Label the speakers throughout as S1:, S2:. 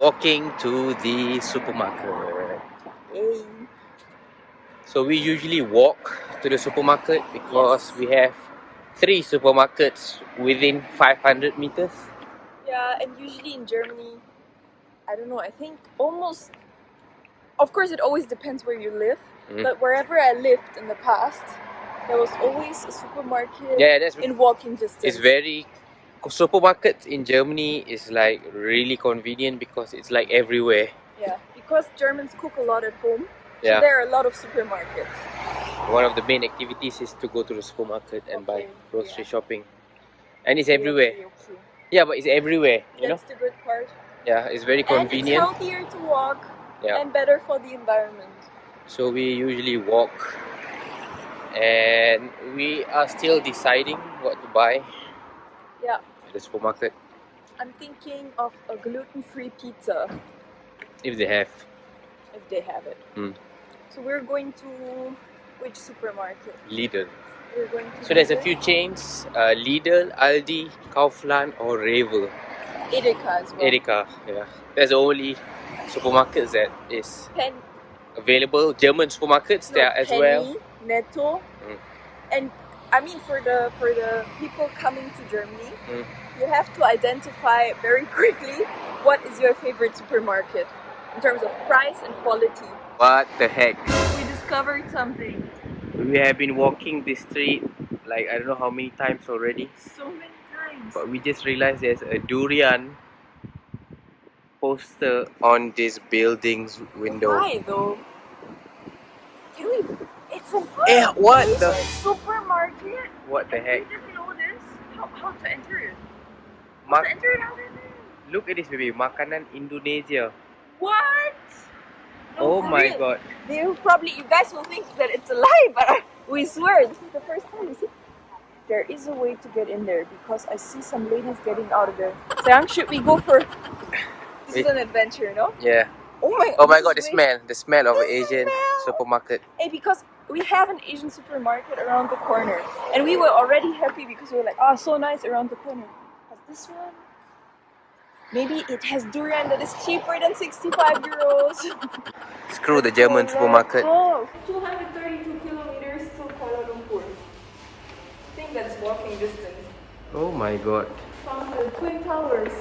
S1: Walking to the supermarket. Yay. So we usually walk to the supermarket because we have 3 supermarkets within 500 meters.
S2: Yeah, and usually in Germany, I don't know, I think almost, of course it always depends where you live, but wherever I lived in the past, there was always a supermarket in walking distance.
S1: It's very, supermarkets in Germany is like really convenient because it's like everywhere.
S2: Yeah, because Germans cook a lot at home, so there are a lot of supermarkets.
S1: One of the main activities is to go to the supermarket and buy grocery shopping. And it's everywhere. Yeah, but it's everywhere, you know?
S2: That's the good part.
S1: Yeah, it's very convenient.
S2: And it's healthier to walk and better for the environment.
S1: So we usually walk and we are still deciding what to buy at the supermarket.
S2: I'm thinking of a gluten-free pizza.
S1: If they have.
S2: If they have it. So we're going to which supermarket?
S1: Lidl.
S2: We're going to
S1: so there's a few chains, Lidl, Aldi, Kaufland or Rewe.
S2: Edeka as well.
S1: Edeka, yeah. That's the only supermarkets that is available. German supermarkets there as well.
S2: Netto. And I mean for the people coming to Germany, you have to identify very quickly what is your favorite supermarket in terms of price and quality.
S1: What the heck?
S2: We discovered something.
S1: We have been walking this street like I don't know how many times already.
S2: So many times.
S1: But we just realized there's a Durian poster on this building's window.
S2: Why though? Can we? It's a
S1: what the
S2: supermarket?
S1: What the heck?
S2: We didn't know this. How to enter it?
S1: How to enter it? Look at this, baby. Makanan Indonesia.
S2: What?
S1: No, oh my god.
S2: You guys will think that it's a lie, but we swear this is the first time you see. There is a way to get in there because I see some ladies getting out of there. Sayang, should we go for? This is an adventure, no?
S1: Yeah.
S2: Oh my god,
S1: the smell of an Asian supermarket.
S2: Hey, because we have an Asian supermarket around the corner, and we were already happy because we were like, oh, so nice around the corner. But this one, maybe it has durian that is cheaper than 65 euros.
S1: Screw the German supermarket.
S2: Oh, 232 kilometers to Kuala Lumpur. I think that's walking distance.
S1: Oh my god.
S2: Found the Twin Towers.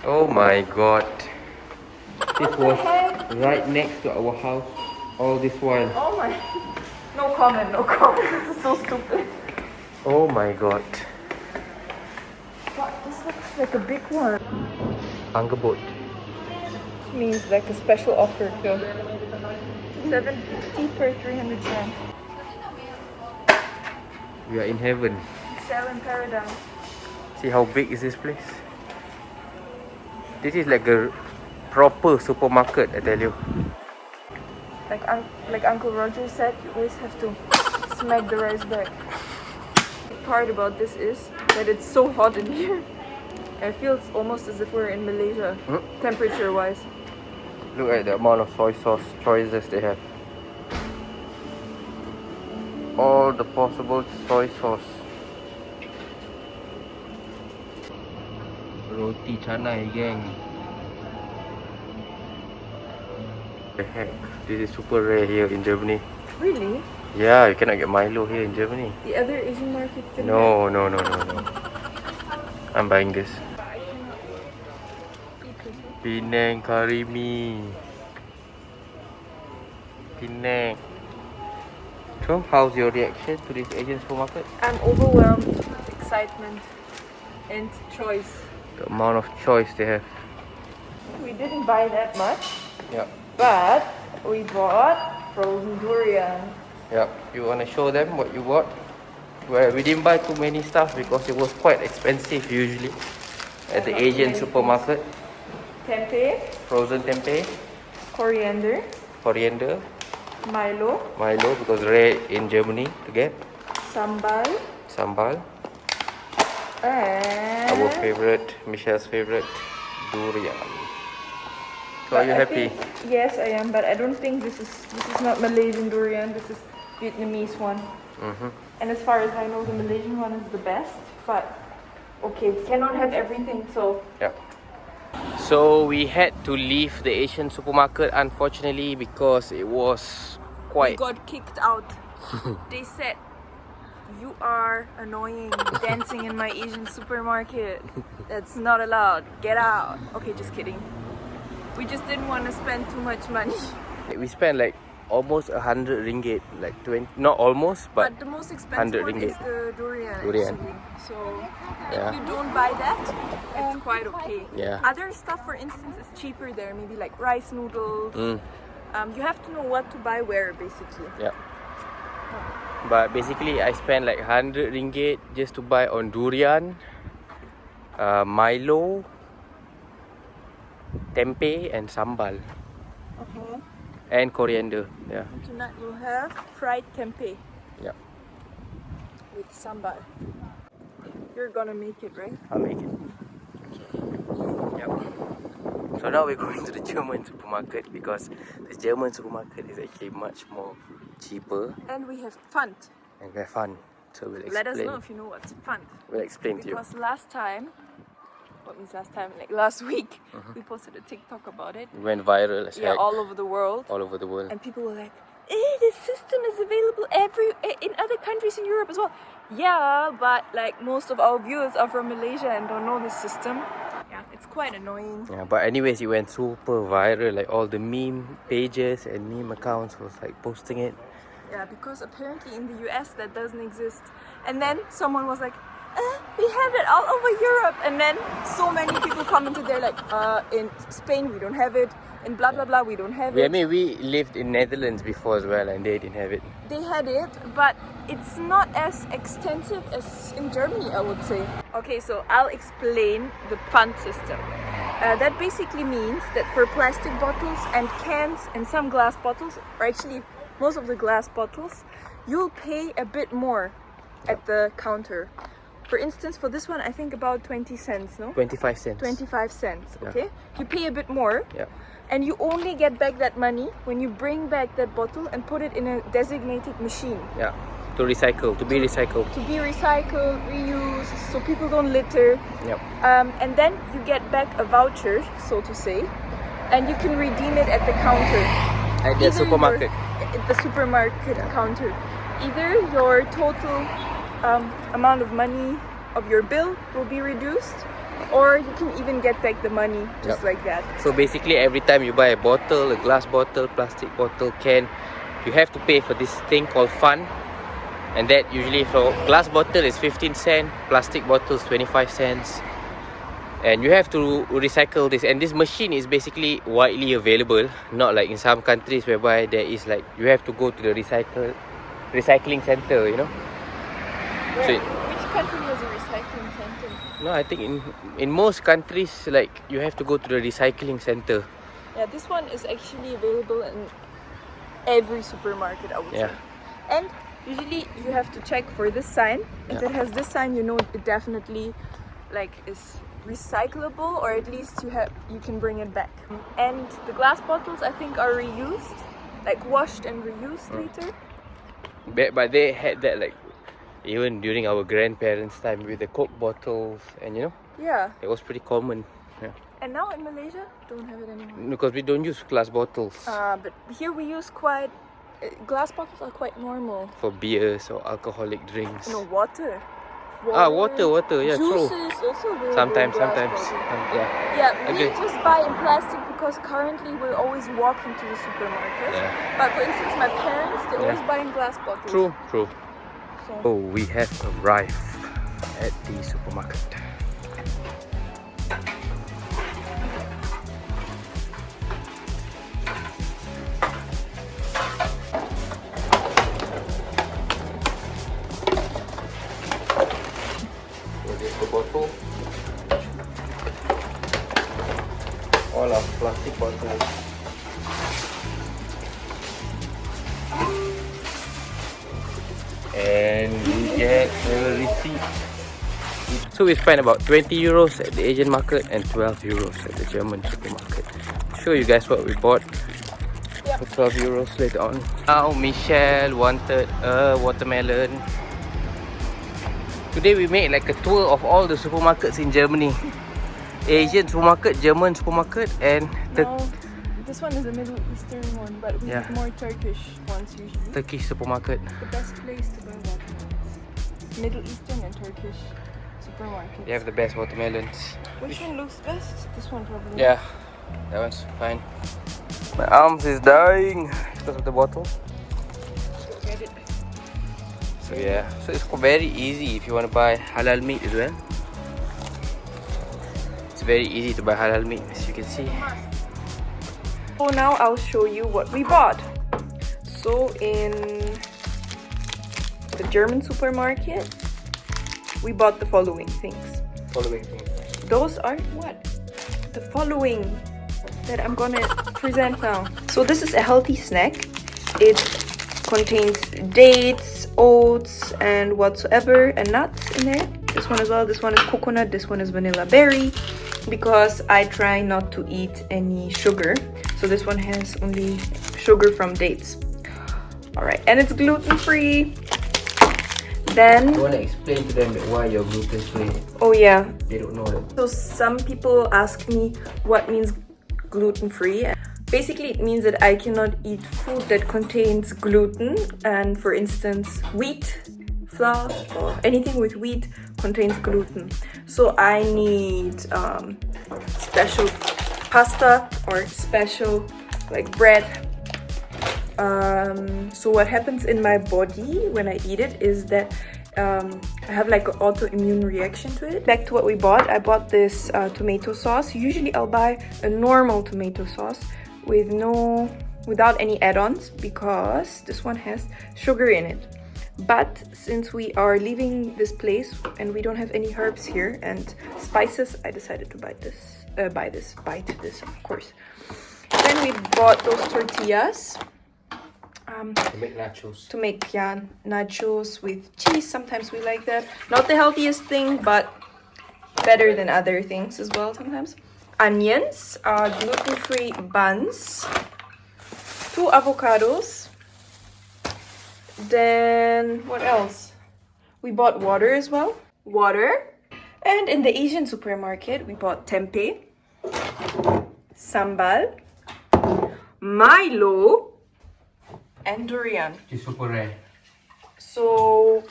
S1: Oh my god. This was right next to our house all this while.
S2: Oh my. No comment, no comment. This is so stupid.
S1: Oh my god.
S2: What? This looks like a big one.
S1: Angebot.
S2: Means like a special offer too. 750 per 300 grams.
S1: We are in heaven.
S2: Sell in paradise.
S1: See how big is this place? This is like a proper supermarket, I tell you.
S2: Like Uncle Roger said, you always have to smack the rice back. The part about this is that it's so hot in here. I feel it's almost as if we're in Malaysia, temperature-wise.
S1: Look at the amount of soy sauce choices they have. All the possible soy sauce. Roti canai, gang. The heck? This is super rare here in Germany.
S2: Really?
S1: Yeah, you cannot get Milo here in Germany.
S2: The other Asian markets?
S1: No. I'm buying this. Penang curry mee. Penang. So, how's your reaction to this Asian supermarket?
S2: I'm overwhelmed with excitement and choice.
S1: The amount of choice they have.
S2: We didn't buy that much.
S1: Yeah.
S2: But we bought frozen durian.
S1: Yeah. You wanna show them what you bought? Well, we didn't buy too many stuff because it was quite expensive usually at the Asian supermarket.
S2: Tempeh.
S1: Frozen tempeh.
S2: Coriander. Milo
S1: because rare in Germany to get.
S2: Sambal. And
S1: our favorite, Michelle's favorite, durian. So are you happy?
S2: Yes, I am, but I don't think this is not Malaysian durian. This is Vietnamese one. And as far as I know, the Malaysian one is the best. But okay, cannot have everything. So
S1: yeah. So we had to leave the Asian supermarket, unfortunately, because it was
S2: We
S1: quite...
S2: got kicked out. They said, "You are annoying, dancing in my Asian supermarket. That's not allowed. Get out." Okay, just kidding. We just didn't want to spend too much money.
S1: We spent like almost 100 ringgit, like 20, not almost, but
S2: the most expensive
S1: 100
S2: one
S1: ringgit.
S2: is the durian.
S1: Durian.
S2: Actually. So
S1: Yeah.
S2: if you don't buy that, it's quite okay.
S1: Yeah.
S2: Other stuff, for instance, is cheaper there. Maybe like rice noodles. You have to know what to buy where, basically.
S1: Yeah. But basically, I spent like 100 ringgit just to buy on durian, Milo, tempeh, and sambal, and coriander. Yeah.
S2: Tonight we'll have fried tempeh
S1: Yeah.
S2: with sambal. You're gonna make it, right?
S1: I'll make it. Yep. So now we're going to the German supermarket because the German supermarket is actually much more cheaper
S2: And we have fun.
S1: and very fun. So we'll explain.
S2: Let us know if you know what's fun.
S1: We'll explain to you.
S2: Because last time, what means last time? Like last week, we posted a TikTok about it.
S1: It went viral as
S2: Yeah,
S1: heck
S2: all over the world.
S1: all over the world.
S2: And people were like, this system is available in other countries in Europe as well. Yeah, but like most of our viewers are from Malaysia and don't know this system. Yeah, it's quite annoying.
S1: Yeah, but anyways, it went super viral. Like all the meme pages and meme accounts was like posting it.
S2: Yeah, because apparently in the US that doesn't exist. And then someone was like, we have it all over Europe. And then so many people commented there like, in Spain we don't have it. In blah blah blah we don't have it.
S1: I mean, we lived in Netherlands before as well, and they didn't have it.
S2: They had it, but it's not as extensive as in Germany, I would say. Okay, so I'll explain the Pfand system. That basically means that for plastic bottles and cans and some glass bottles, or actually most of the glass bottles, you'll pay a bit more at the counter. For instance, for this one, I think about 20 cents, no?
S1: 25 cents.
S2: 25 cents,
S1: Yeah.
S2: okay? You pay a bit more.
S1: Yeah.
S2: And you only get back that money when you bring back that bottle and put it in a designated machine.
S1: Yeah. To recycle, to be recycled.
S2: To be recycled, reused, so people don't litter.
S1: Yep.
S2: And then you get back a voucher, so to say, and you can redeem it at the counter.
S1: At the supermarket.
S2: At the supermarket counter. Either your total amount of money of your bill will be reduced, or you can even get back the money just like that.
S1: So basically, every time you buy a bottle, a glass bottle, plastic bottle, can, you have to pay for this thing called Pfand. And that usually for glass bottle is 15 cents, plastic bottles 25 cents. And you have to recycle this. And this machine is basically widely available, not like in some countries whereby there is like, you have to go to the recycling center, you know.
S2: Where?
S1: So
S2: Which country has a recycling center?
S1: no, I think in most countries, like, you have to go to the recycling center.
S2: Yeah, this one is actually available in every supermarket, I would say. And usually you have to check for this sign. If it has this sign, you know it definitely like is recyclable, or at least you can bring it back. And the glass bottles, I think, are reused, like washed and reused later.
S1: But they had that like even during our grandparents' time with the Coke bottles, and you know,
S2: Yeah.
S1: it was pretty common. Yeah.
S2: And now in Malaysia, don't have it anymore.
S1: Because we don't use glass bottles
S2: But here we use quite glass bottles are quite normal.
S1: for beers or alcoholic drinks.
S2: No, water.
S1: Water, yeah,
S2: Juices
S1: true.
S2: also available
S1: Sometimes,
S2: in glass
S1: sometimes.
S2: bottles.
S1: Yeah.
S2: Yeah, we
S1: Okay.
S2: just buy in plastic because currently we're always walking to the supermarket.
S1: Yeah.
S2: But for instance, my parents, they always buy in glass bottles.
S1: True.
S2: So,
S1: Oh, we have arrived at the supermarket. The bottle, all our plastic bottles. And we get the receipt. So we spent about 20 euros at the Asian market and 12 euros at the German supermarket. I'll show you guys what we bought for 12 euros later on. Now Michelle wanted a watermelon. Today we made like a tour of all the supermarkets in Germany. Asian supermarket, German supermarket, and
S2: No, this one is a Middle Eastern one, but we
S1: Yeah.
S2: eat more Turkish ones usually.
S1: Turkish supermarket.
S2: The best place to buy watermelons. Middle Eastern and Turkish supermarkets.
S1: They have the best watermelons.
S2: Which one looks best? This one probably.
S1: Yeah, that one's fine. My arms is dying because of the bottle.
S2: Get it.
S1: So yeah, so it's very easy if you want to buy halal meat as well. It's very easy to buy halal meat, as you can see.
S2: So now I'll show you what we bought. So in the German supermarket, we bought the following things.
S1: Following thing.
S2: Those are what? The following that I'm gonna present now. So this is a healthy snack. It contains dates, oats, and whatsoever, and nuts in there. This one as well. This one is coconut. This one is vanilla berry, because I try not to eat any sugar. So this one has only sugar from dates. All right, and it's gluten-free. Then
S1: I want to explain to them why you're gluten free.
S2: oh yeah,
S1: They don't know that.
S2: so some people ask me what means gluten-free. Basically, it means that I cannot eat food that contains gluten, and for instance, wheat flour or anything with wheat contains gluten. So I need special pasta or special like bread. So what happens in my body when I eat it is that I have like an autoimmune reaction to it. Back to what we bought. I bought this tomato sauce. Usually I'll buy a normal tomato sauce without any add-ons, because this one has sugar in it. But since we are leaving this place and we don't have any herbs here and spices, I decided to bite this, of course. Then we bought those tortillas.
S1: To make nachos.
S2: To make nachos with cheese. Sometimes we like that. Not the healthiest thing, but better than other things as well sometimes. Onions, gluten-free buns, 2 avocados. Then what else? We bought water as well. Water. And in the Asian supermarket, we bought tempeh, sambal, Milo, and durian.
S1: It's super rare.
S2: So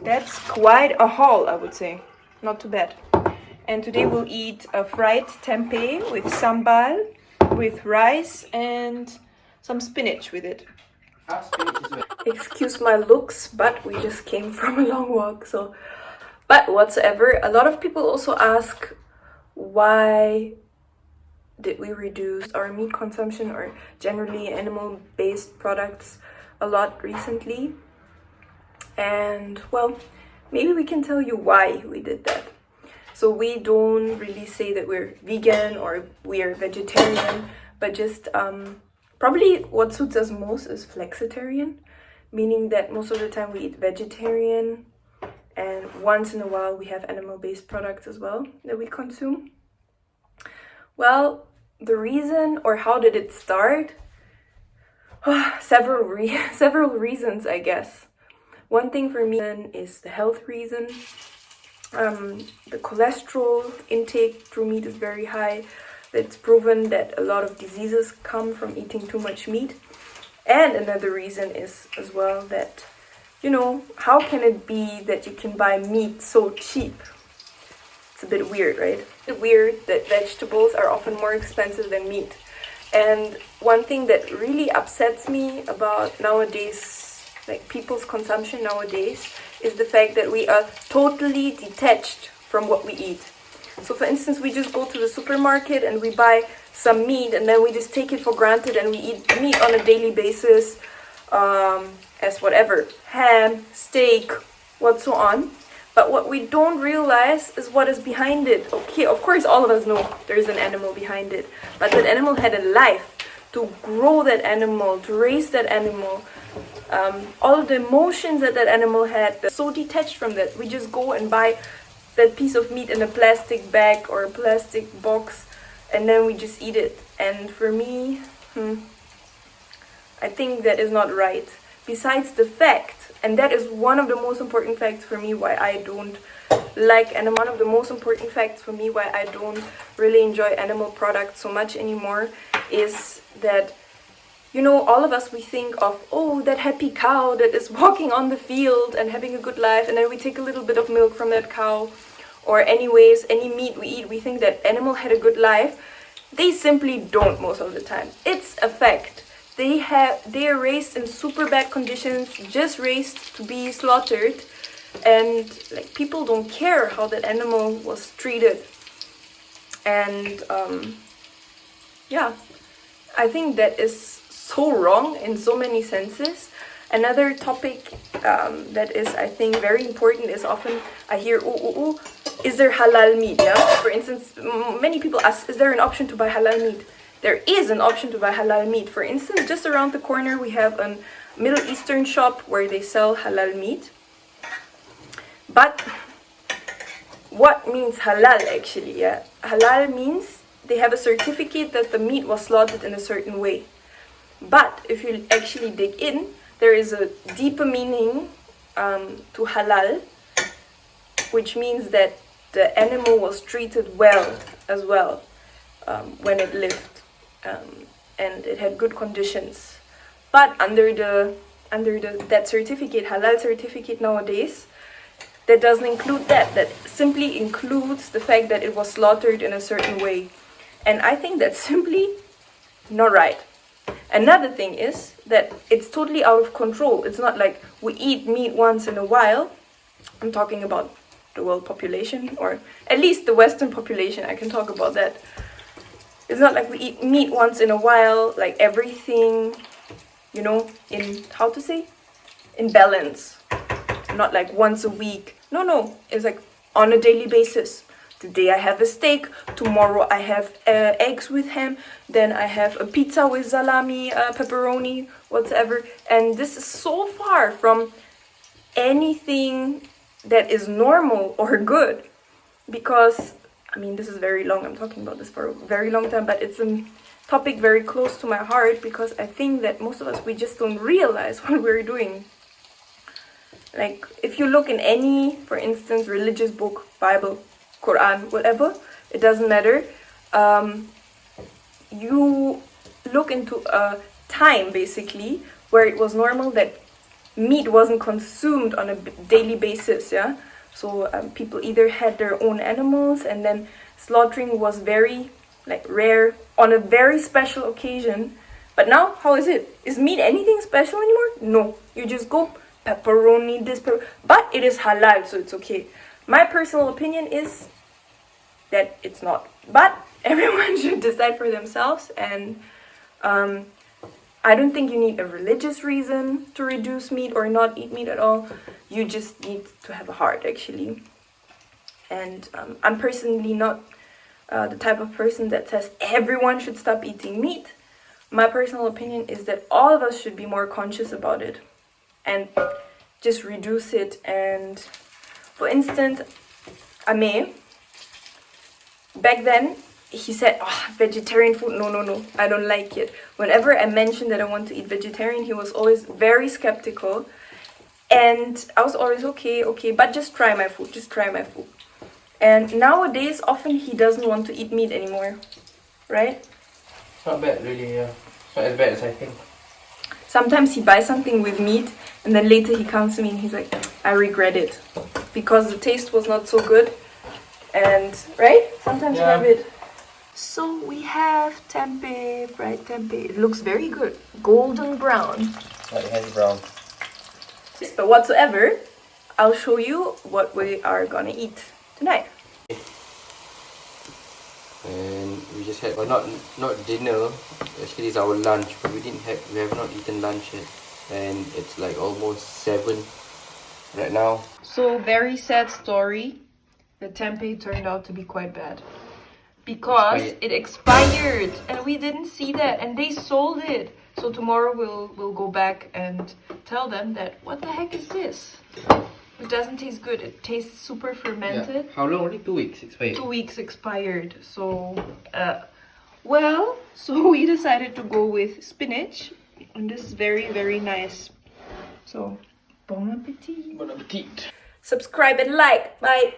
S2: that's quite a haul, I would say. Not too bad. And today we'll eat a fried tempeh with sambal, with rice and some spinach with it. Excuse my looks, but we just came from a long walk, so but whatsoever. A lot of people also ask, why did we reduce our meat consumption or generally animal-based products a lot recently? And well, maybe we can tell you why we did that. So we don't really say that we're vegan or we are vegetarian, but just probably what suits us most is flexitarian, meaning that most of the time we eat vegetarian, and once in a while we have animal-based products as well that we consume. Well, the reason, or how did it start? Several reasons, I guess. One thing for me is the health reason. The cholesterol intake through meat is very high. It's proven that a lot of diseases come from eating too much meat. And another reason is as well that, you know, how can it be that you can buy meat so cheap? It's a bit weird, right? It's weird that vegetables are often more expensive than meat. And one thing that really upsets me about nowadays, like people's consumption nowadays, is the fact that we are totally detached from what we eat. So for instance, we just go to the supermarket and we buy some meat, and then we just take it for granted and we eat meat on a daily basis, as whatever, ham, steak, what so on. But what we don't realize is what is behind it. Okay, of course all of us know there's an animal behind it, but that animal had a life to grow that animal, to raise that animal. All of the emotions that animal had, so detached from that. We just go and buy that piece of meat in a plastic bag or a plastic box, and then we just eat it. And for me, I think that is not right. Besides the fact, and that is one of the most important facts for me why I don't like, and one of the most important facts for me why I don't really enjoy animal products so much anymore is that, you know, all of us, we think of, oh, that happy cow that is walking on the field and having a good life, and then we take a little bit of milk from that cow, or anyways, any meat we eat, we think that animal had a good life. They simply don't most of the time. It's a fact. They are raised in super bad conditions, just raised to be slaughtered, and like people don't care how that animal was treated. And yeah, I think that is so wrong in so many senses. Another topic that is, I think, very important is often I hear, is there halal meat? Yeah. For instance, many people ask, is there an option to buy halal meat? There is an option to buy halal meat. For instance, just around the corner we have a Middle Eastern shop where they sell halal meat. But what means halal actually? Yeah, halal means they have a certificate that the meat was slaughtered in a certain way. But if you actually dig in, there is a deeper meaning to halal, which means that the animal was treated well as well when it lived, and it had good conditions. But under that certificate, halal certificate nowadays, that doesn't include that. That simply includes the fact that it was slaughtered in a certain way. And I think that's simply not right. Another thing is that it's totally out of control. It's not like we eat meat once in a while. I'm talking about the world population, or at least the Western population. I can talk about that. It's not like we eat meat once in a while, like everything, you know, in balance. Not like once a week. No, it's like on a daily basis. Today I have a steak, tomorrow I have eggs with ham, then I have a pizza with salami, pepperoni, whatever. And this is so far from anything that is normal or good. Because, I mean, this is very long, I'm talking about this for a very long time, but it's a topic very close to my heart, because I think that most of us, we just don't realize what we're doing. Like, if you look in any, for instance, religious book, Bible, Quran, whatever, it doesn't matter. You look into a time, basically, where it was normal that meat wasn't consumed on a daily basis, yeah? So people either had their own animals, and then slaughtering was very, like, rare on a very special occasion. But now, how is it? Is meat anything special anymore? No. You just go pepperoni, but it is halal, so it's okay. My personal opinion is that it's not. But everyone should decide for themselves, and I don't think you need a religious reason to reduce meat or not eat meat at all. You just need to have a heart, actually. And I'm personally not the type of person that says everyone should stop eating meat. My personal opinion is that all of us should be more conscious about it and just reduce it. And for instance, Ame, back then, he said, vegetarian food, no, I don't like it. Whenever I mentioned that I want to eat vegetarian, he was always very skeptical. And I was always, okay, but just try my food. And nowadays, often he doesn't want to eat meat anymore, right?
S1: It's not bad, really, yeah. It's not as bad as I think.
S2: Sometimes he buys something with meat, and then later he comes to me and he's like, I regret it, because the taste was not so good. And, right? Sometimes you have it. So we have tempeh, fried tempeh. It looks very good. Golden brown.
S1: It has brown.
S2: But whatsoever, I'll show you what we are gonna eat tonight.
S1: And we just had, not dinner, actually it's our lunch, but we have not eaten lunch yet. And it's like almost 7 right now.
S2: So, very sad story. The tempeh turned out to be quite bad. Because it expired and we didn't see that, and they sold it. So tomorrow we'll go back and tell them that, what the heck is this? It doesn't taste good. It tastes super fermented.
S1: Yeah. How long? Only 2 weeks expired. 2
S2: weeks expired. So, so we decided to go with spinach. And this is very, very nice. So, bon appetit.
S1: Bon appetit.
S2: Subscribe and like. Bye.